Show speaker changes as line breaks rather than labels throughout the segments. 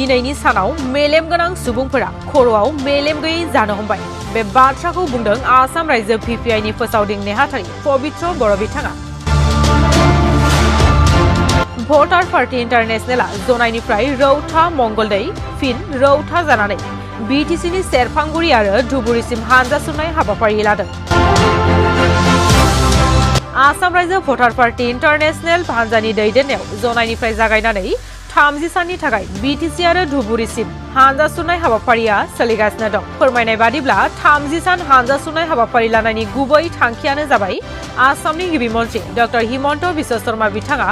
दिनैनि सानाव मेलेम गोनां सुबुंफोरा खर'आव मेलेम गैयै जानो हमबाय। बे बाथ्राखौ बुंदों आसाम रायजो VPI नि फोसावदिं नेहाथारि पबित्र बर' बिथाङा। भटार पार्टी इन्टारनेशनेला जनायनिफ्राय रौथा मंगलदै फिन रौथा जानानै BTC नि सेरफांगुरि आरो धुबुरीसिम हानजा सुरनाय हाबाफारि लादों। आसाम रायजो भटार पार्टी इन्टारनेशनेल हानजानि दैदेननायाव जनायनिफ्राय जागायनानै 30 साननि थाखाय BTC आरो धुबुरीसिम हानजा सुरनाय हाबाफारिया सोलिगासिनो दं। फोरमायनाय बादिब्ला 30 सान हानजा सुरनाय हाबाफारि लानायनि गुबै थांखियानो जाबाय आसामनि गिबि मन्त्रि डॉ हिमन्त बिश्व शर्मा बिथाङा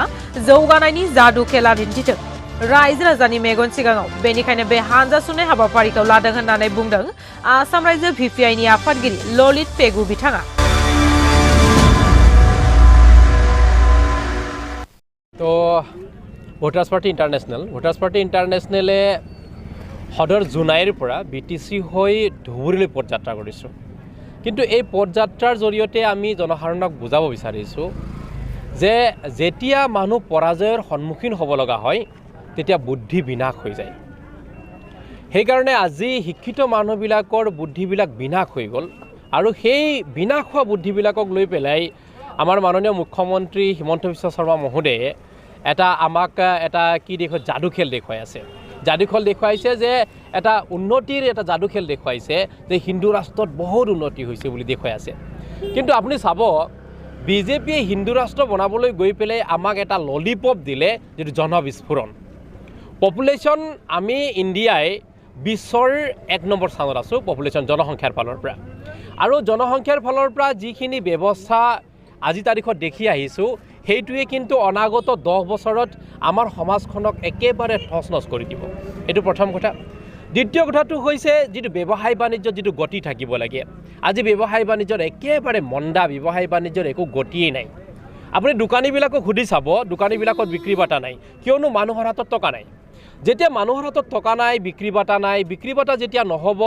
जौगानायनि जादु खेला दिन्थिथों। रायजो राजानि मेगन सिगाङाव बेनिखायनो बे हानजा सुरनाय हाबाफारिखौ लादों होननानै बुंदों आसाम रायजो VPI नि आफादगिरि ललित पेगु बिथाङा।
तो भटार्स पार्टी इन्टारनेशनेले सदर जुनाइर পৰা BTC হৈ ধুবুৰীলৈ পদযাত্ৰা কৰিছোঁ। কিন্তু এই পদযাত্ৰাৰ জৰিয়তে আমি জনসাধাৰণক বুজাব বিচাৰিছোঁ যে যেতিয়া মানুহ পৰাজয়ৰ সন্মুখীন হ'ব লগা হয় তেতিয়া বুদ্ধি বিনাশ হৈ যায়। সেইকাৰণে আজি শিক্ষিত মানুহবিলাকৰ বুদ্ধিবিলাক বিনাশ হৈ গ'ল আৰু সেই বিনাশ হোৱা বুদ্ধিবিলাকক লৈ পেলাই আমাৰ মাননীয় মুখ্যমন্ত্ৰী হিমন্ত বিশ্ব শৰ্মা মহোদয়ে আমাক কি দেখুৱাই যাদু খেল দেখুৱাই আছে। যাদু খেল দেখুৱাইছে যে উন্নতিৰ যাদু খেল দেখুৱাইছে যে হিন্দু ৰাষ্ট্ৰত বহুত উন্নতি হৈছে বুলি দেখুৱাই আছে। কিন্তু আপুনি চাব বিজেপিয়ে হিন্দু ৰাষ্ট্ৰ বনাবলৈ গৈ পেলাই আমাক ললিপপ দিলে যিটো জনবিস্ফোৰণ। পপুলেশ্যন আমি ইণ্ডিয়াই বিশ্বৰ 1 নম্বৰ স্থানত আছোঁ পপুলেশ্যন জনসংখ্যাৰ ফালৰ পৰা। আৰু জনসংখ্যাৰ ফালৰ পৰা যিখিনি ব্যৱস্থা আজি তাৰিখত দেখি আহিছোঁ সেইটোৱে কিন্তু অনাগত 10 বছৰত আমাৰ সমাজখনক একেবাৰে ঠছ কৰি দিব। এইটো প্ৰথম কথা। দ্বিতীয় কথাটো হৈছে যিটো ব্যৱসায় বাণিজ্যত যিটো গতি থাকিব লাগে, আজি ব্যৱসায় বাণিজ্যৰ একেবাৰে মন্দা, ব্যৱসায় বাণিজ্যৰ একো গতিয়েই নাই। আপুনি দোকানীবিলাকক সুধি চাব, দোকানীবিলাকত বিক্ৰী বাটা নাই, কিয়নো মানুহৰ হাতত টকা নাই। যেতিয়া মানুহৰ হাতত টকা নাই, বিক্ৰী বাটা যেতিয়া নহ'ব,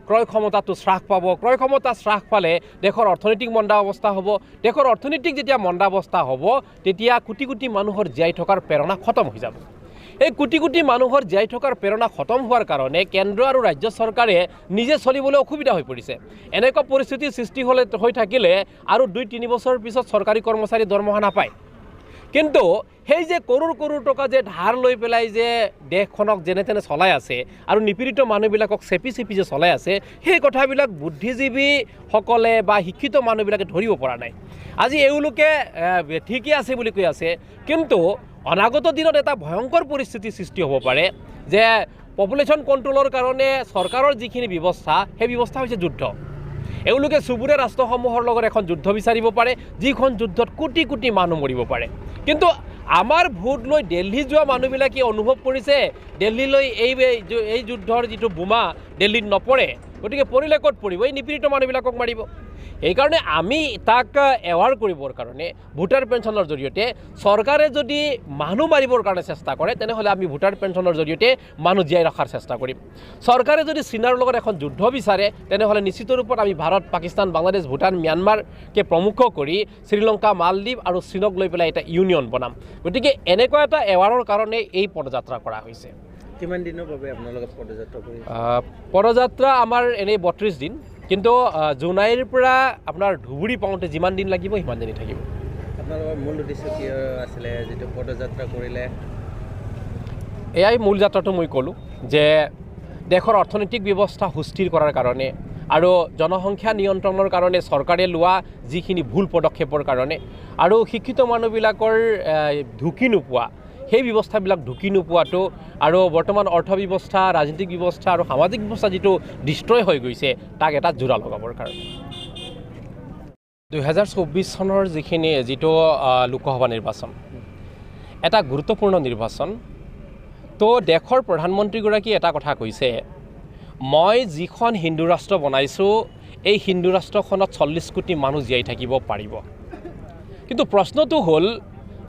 ক্ৰয় ক্ষমতাটো হ্ৰাস পাব। ক্ৰয় ক্ষমতা হ্ৰাস পালে দেশৰ অৰ্থনৈতিক মন্দা অৱস্থা হ'ব। দেশৰ অৰ্থনৈতিক যেতিয়া মন্দা অৱস্থা হ'ব তেতিয়া কোটি কোটি মানুহৰ জীয়াই থকাৰ প্ৰেৰণা খতম হৈ যাব। এই কোটি কোটি মানুহৰ জীয়াই থকাৰ প্ৰেৰণা খতম হোৱাৰ কাৰণে কেন্দ্ৰ আৰু ৰাজ্য চৰকাৰে নিজে চলিবলৈ অসুবিধা হৈ পৰিছে। এনেকুৱা পৰিস্থিতিৰ সৃষ্টি হৈ থাকিলে আৰু 2-3 বছৰৰ পিছত চৰকাৰী কৰ্মচাৰী দৰমহা নাপায়। কিন্তু সেই যে কৰোৰ টকা যে ধাৰ লৈ পেলাই যে দেশখনক যেনে তেনে চলাই আছে আৰু নিপীড়িত মানুহবিলাকক চেপি যে চলাই আছে, সেই কথাবিলাক বুদ্ধিজীৱীসকলে বা শিক্ষিত মানুহবিলাকে ধৰিব পৰা নাই। আজি এওঁলোকে ঠিকই আছে বুলি কৈ আছে, কিন্তু অনাগত দিনত এটা ভয়ংকৰ পৰিস্থিতিৰ সৃষ্টি হ'ব পাৰে যে পপুলেশ্যন কণ্ট্ৰলৰ কাৰণে চৰকাৰৰ যিখিনি ব্যৱস্থা, সেই ব্যৱস্থা হৈছে যুদ্ধ। এওঁলোকে চুবুৰীয়া ৰাষ্ট্ৰসমূহৰ লগত এখন যুদ্ধ বিচাৰিব পাৰে, যিখন যুদ্ধত কোটি কোটি মানুহ মৰিব পাৰে। কিন্তু আমাৰ ভোট লৈ দিল্লী যোৱা মানুহবিলাকে অনুভৱ কৰিছে দিল্লীলৈ এই যুদ্ধৰ যিটো বোমা দিল্লীত নপৰে, গতিকে পৰিলে ক'ত পৰিব, এই নিপীড়িত মানুহবিলাকক মাৰিব। সেইকাৰণে আমি তাক এৱাৰ কৰিবৰ কাৰণে ভোটাৰ পেঞ্চনৰ জৰিয়তে চৰকাৰে যদি মানুহ মাৰিবৰ কাৰণে চেষ্টা কৰে তেনেহ'লে আমি ভোটাৰ পেঞ্চনৰ জৰিয়তে মানুহ জীয়াই ৰখাৰ চেষ্টা কৰিম। চৰকাৰে যদি চীনৰ লগত এখন যুদ্ধ বিচাৰে তেনেহ'লে নিশ্চিত ৰূপত আমি ভাৰত, পাকিস্তান, বাংলাদেশ, ভূটান, ম্যানমাৰকে প্ৰমুখ কৰি শ্ৰীলংকা, মালদ্বীপ আৰু চীনক লৈ পেলাই এটা ইউনিয়ন বনাম। গতিকে এনেকুৱা এটা এৱাৰৰ কাৰণে এই পদযাত্ৰা কৰা হৈছে।
কিমান দিনৰ বাবে আপোনালোকে পদযাত্ৰা কৰি?
পদযাত্ৰা আমাৰ এনেই 32 দিন, কিন্তু জুনাইৰ পৰা আপোনাৰ ধুবুৰী পাওঁতে যিমান দিন লাগিব সিমান দিন থাকিব।
আপোনালোকৰ মূল উদ্দেশ্য কি আছিলে যিটো পদযাত্ৰা কৰিলে?
এয়াই মূল যাত্ৰাটো মই ক'লোঁ যে দেশৰ অৰ্থনৈতিক ব্যৱস্থা সুস্থিৰ কৰাৰ কাৰণে আৰু জনসংখ্যা নিয়ন্ত্ৰণৰ কাৰণে চৰকাৰে লোৱা যিখিনি ভুল পদক্ষেপৰ কাৰণে আৰু শিক্ষিত মানুহবিলাকৰ ঢুকি নোপোৱা সেই ব্যৱস্থাবিলাক ঢুকি নোপোৱাটো আৰু বৰ্তমান অৰ্থ ব্যৱস্থা, ৰাজনৈতিক ব্যৱস্থা আৰু সামাজিক ব্যৱস্থা যিটো ডিষ্ট্ৰয় হৈ গৈছে তাক এটা জোৰা লগাবৰ কাৰণে 2024 চনৰ যিটো লোকসভা নিৰ্বাচন এটা গুৰুত্বপূৰ্ণ নিৰ্বাচন। তো দেশৰ প্ৰধানমন্ত্ৰীগৰাকী এটা কথা কৈছে, মই যিখন হিন্দু ৰাষ্ট্ৰ বনাইছোঁ এই হিন্দু ৰাষ্ট্ৰখনত 40 কোটি মানুহ জীয়াই থাকিব পাৰিব। কিন্তু প্ৰশ্নটো হ'ল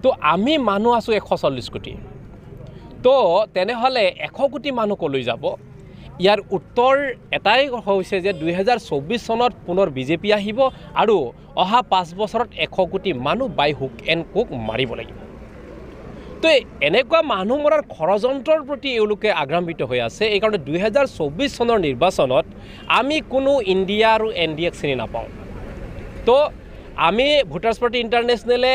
তো আমি মানুহ আছোঁ 140 কোটি, তো তেনেহ'লে 100 কোটি মানুহ ক'লৈ যাব? ইয়াৰ উত্তৰ এটাই হৈছে যে 2024 চনত পুনৰ বিজেপি আহিব আৰু অহা 5 বছৰত 100 কোটি মানুহ বাই হুক এণ্ড কুক মাৰিব লাগিব। তো তো এনেকুৱা মানুহ মৰাৰ ষড়যন্ত্ৰৰ প্ৰতি এওঁলোকে আগ্ৰান্বিত হৈ আছে। এইকাৰণে 2024 চনৰ নিৰ্বাচনত আমি কোনো ইণ্ডিয়া আৰু NDAক চিনি নাপাওঁ। তো আমি ভোটাৰ্ছ পাৰ্টি ইণ্টাৰনেশ্যনেলে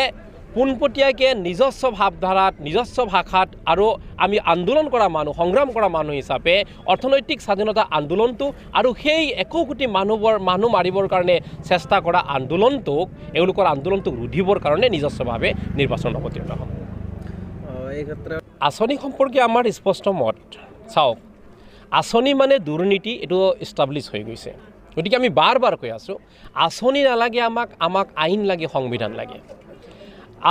পোনপটীয়াকৈ নিজস্ব ভাৱধাৰাত নিজস্ব ভাষাত আৰু আমি আন্দোলন কৰা মানুহ সংগ্ৰাম কৰা মানুহ হিচাপে অৰ্থনৈতিক স্বাধীনতা আন্দোলনটো আৰু সেই 1 কোটি মানুহ মাৰিবৰ কাৰণে চেষ্টা কৰা আন্দোলনটোক এওঁলোকৰ আন্দোলনটোক ৰুধিবৰ কাৰণে নিজস্বভাৱে নিৰ্বাচন অৱতীৰ্ণ হ'ব।
এই ক্ষেত্ৰত
আঁচনি সম্পৰ্কে আমাৰ স্পষ্ট মত চাওক, আঁচনি মানে দুৰ্নীতি এইটো ইষ্টাব্লিছ হৈ গৈছে। গতিকে আমি বাৰ কৈ আছোঁ, আঁচনি নালাগে আমাক আইন লাগে, সংবিধান লাগে।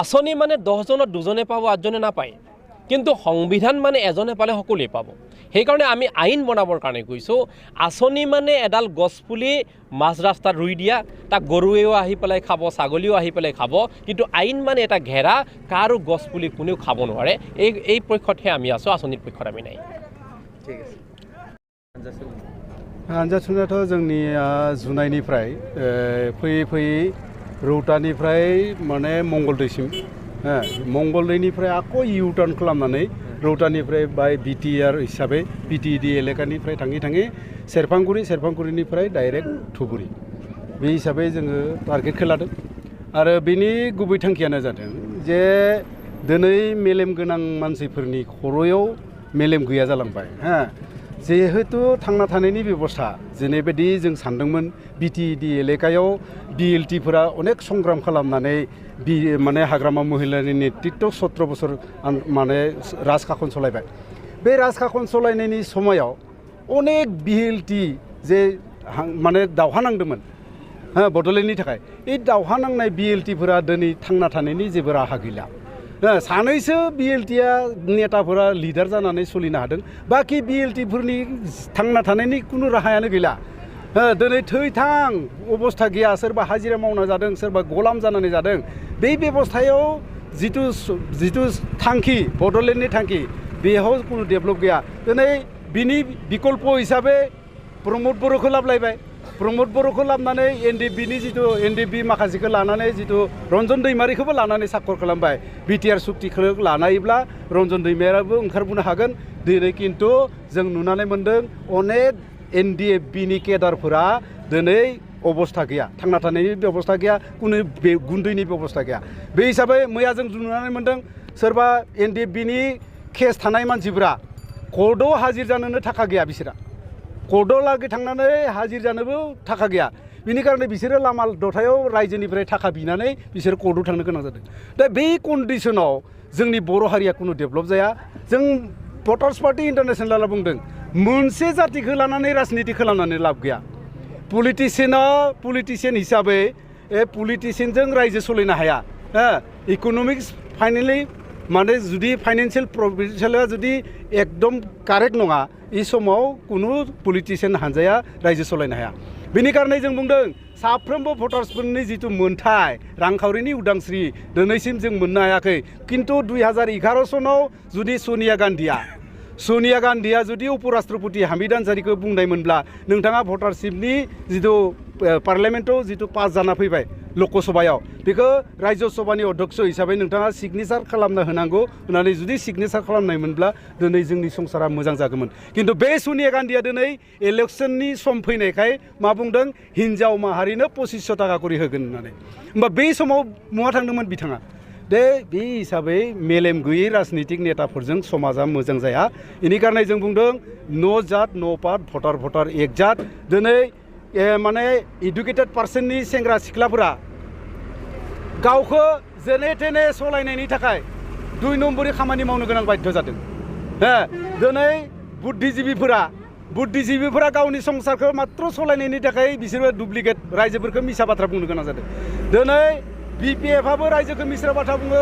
আঁচনি মানে 10 জনত 2জনে পাব, 8জনে নাপায়, কিন্তু সংবিধান মানে এজনে পালে সকলোৱে পাব। সেইকাৰণে আমি আইন বনাবৰ কাৰণে কৈছোঁ। আঁচনি মানে এডাল গছপুলি মাজ ৰাস্তাত ৰুই দিয়া, তাক গৰুৱেও আহি পেলাই খাব, ছাগলীও আহি পেলাই খাব, কিন্তু আইন মানে এটা ঘেৰা, কাৰো গছপুলি কোনেও খাব নোৱাৰে। এই পক্ষতহে আমি আছোঁ, আঁচনিৰ পক্ষত আমি নাই।
ঠিক আছে।
आनजाद सुनायाथ' जोंनि जुनाइनिफ्राय फैयै रौतानिफ्राय माने मंगलदैसिम मंगलदैनिफ्राय आक' इउटार्न खालामनानै रौतानिफ्राय बाय BTR हिसाबै BTD एलेकानिफ्राय थाङै सेरफांगुरिनिफ्राय डाइरेक्ट धुबुरी बे हिसाबै जोङो टारगेटखौ लादों। आरो बेनि गुबै थांखियानो जादों जे दिनै मेलेम गोनां मानसिफोरनि खर'याव मेलेम गैया जालांबाय। जिहेतु थांना थानायनि बेबस्था जेरैबायदि जों सानदोंमोन BTD एलेकायाव BLTफोरा अनेक संग्राम खालामनानै माने हाग्रामा महिलानि नेतृत्व 17 बोसोर माने राजखाखन सलायबाय। बे राजखाखन सलायनायनि समायाव अनेक BLT जे माने दावहा नांदोंमोन बड'लेण्डनि थाखाय, बे दावहा नांनाय BLTफोरा दिनै थांना थानायनि जेबो राहा गैला। सानैसो BLTआ नेताफोरा लिडार जानानै सोलिनो हादों, बाखि BLTफोरनि थांना थानायनि खुनु राहायानो गैला। दिनै थै-थां अबस्था गैया, सोरबा हाजिरा मावना जादों, सोरबा गलाम जानानै जादों। बे बेबस्थायाव जिथु थांखि बड'लेण्डनि थांखि बेयाव खुनु डेभेलप गैया। दिनै बिनि बिकल्प हिसाबै प्रमद बर'खौ लाबलायबाय। प्रमद बर'खौ लाबनानै NDBनि जिथु NDB माखासेखौ लानानै जिथु रन्जन दैमारिखौबो लानानै साखर खालामबाय। BTR सुक्तिखौ लानायब्ला रन्जन दैमारियाबो ओंखारबोनो हागोन। दिनै खिन्थु जों नुनानै मोन्दों अनेक NDBनि केडारफोरा दिनै अबस्था गैया, थांना थानायनि बेबस्था गैया, कुनु गुन्दैनि बेबस्था गैया। बे हिसाबै मैया जों नुनानै मोन्दों सोरबा NDBनि केस थानाय मानसिफोरा कर्टआव हाजिर जानोनो थाखा गैया, बिसोरा कर्टआव लागै थांनानै हाजिर जानोबो थाखा गैया। बिनि कारणे बिसोरो लामा दथायाव रायजोनिफ्राय थाखा बिनानै बिसोर कर्टआव थांनो गोनां जादों। दा बे कन्डिसनाव जोंनि बर' हारिया कुनु डेभेलप जाया। जों भटार्स पार्टी इन्टारनेशनेला बुंदों मोनसे जातिखौ लानानै राजनिति खालामनानै लाब गैया। पलिटिशियान हिसाबै पलिटिशियानजों रायजो सलिनो हाया। इकनमिक्स फाइनेलि माने जुदि फाइनेन्सियेल प्रभिन्सियेला जुदि एकदम कारेक्ट नङा, बे समाव कुनु पलिटिशियान हान्जाया रायजो सलायनो हाया। बेनि कारणे जों बुंदों साफ्रोमबो भटार्सफोरनि जिथु मोनथाय रांखावरिनि उदांस्रि दिनैसिम जों मोननो हायाखै। किन्तु 2011 सनाव जुदि सोनिया गान्धीया जुदि उपराष्ट्रपति हामिद आन्सारिखौ बुंनायमोनब्ला नोंथाङा भटारशिपनि जिथु पार्लियामेन्टआव जिथु पास जाना फैबाय लकसभायाव, बेखौ राज्य सभानि अध्यक्ष हिसाबै नोंथाङा सिगनेचार खालामना होनांगौ होननानै जुदि सिगनेचार खालामनायमोनब्ला दिनै जोंनि संसारा मोजां जागौमोन। किन्तु बे सोनिया गान्धीया दिनै इलेक्शननि सम फैनायखाय मा बुंदों हिन्जाव माहारिनो 2500 थाखा करि होगोन होननानै। होमबा बे समाव बहा थांदोंमोन बिथाङा? बे हिसाबै मेलेम गैयै राजनितिक नेताफोरजों समाजा मोजां जाया। बेनि कारणे जों बुंदों न' जात न' पात भटार एक जात। दिनै माने इडुकेटेड पार्सननि सेंग्रा सिख्लाफोरा गावखौ जेने थेने सलायनायनि थाखाय 2 नम्बरनि खामानि मावनो गोनां बाध्य जादों। दिनै बुद्धिजीबिफोरा गावनि संसारखौ मात्र सलायनायनि थाखाय बिसोरो डुप्लिकेट रायजोफोरखौ मिसा बाथ्रा बुंनो गोनां जादों। दिनै BPFआबो रायजोखौ मिसा बाथ्रा बुङो,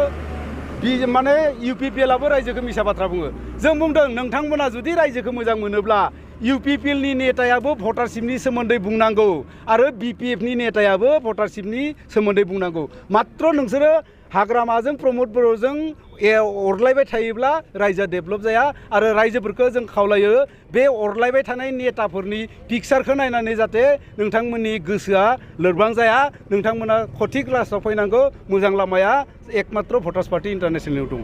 माने UPPLआबो रायजोखौ मिसा बाथ्रा बुङो। जों बुंदों नोंथांमोना जुदि रायजोखौ मोजां मोनोब्ला UPPLनि नेतायाबो भटारशिपनि सोमोन्दै बुंनांगौ आरो BPFनि नेतायाबो भटारशिपनि सोमोन्दै बुंनांगौ। मात्र नोंसोरो हाग्रामाजों प्रमद बर'जों अरलायबाय थायोब्ला रायजोआ डेभेलप जाया। आरो रायजोफोरखौ जों खावलायो बे अरलायबाय थानाय नेताफोरनि पिक्सारखौ नायनानै जाहाथे नोंथांमोननि गोसोआ लोरबां जाया, नोंथांमोना सঠিक रास्तायाव फैनांगौ। मोजां लामाया एकमात्र भटार्स पार्टी इन्टारनेशनेलाव दङ।